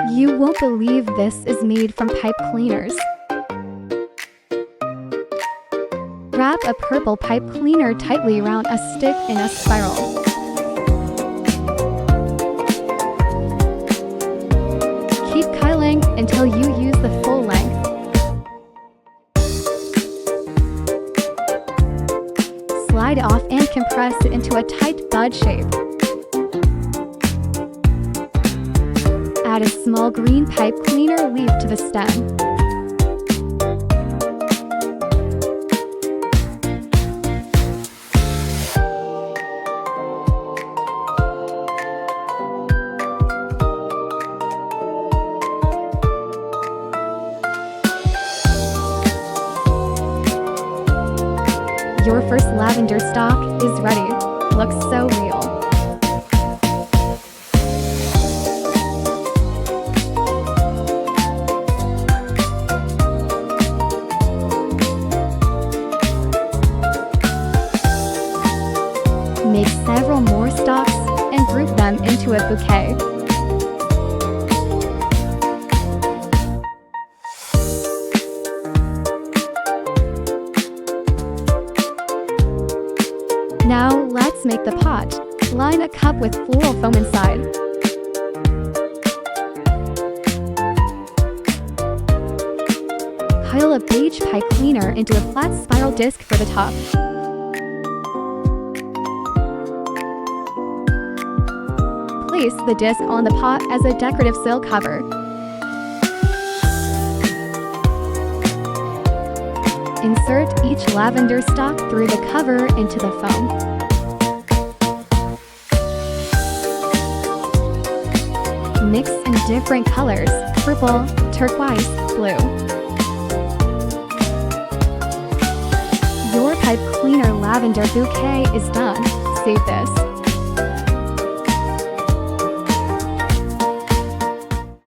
You won't believe this is made from pipe cleaners. Wrap a purple pipe cleaner tightly around a stick in a spiral. Keep curling until you use the full length. Slide off and compress it into a tight bud shape. Add a small green pipe cleaner leaf to the stem. Your first lavender stalk is ready. Looks so real. Make several more stalks and group them into a bouquet. Now let's make the pot. Line a cup with floral foam inside. Pile a beige pipe cleaner into a flat spiral disc for the top. Place the disc on the pot as a decorative silk cover. Insert each lavender stalk through the cover into the foam. Mix in different colors: purple, turquoise, blue. Your pipe cleaner lavender bouquet is done. Save this.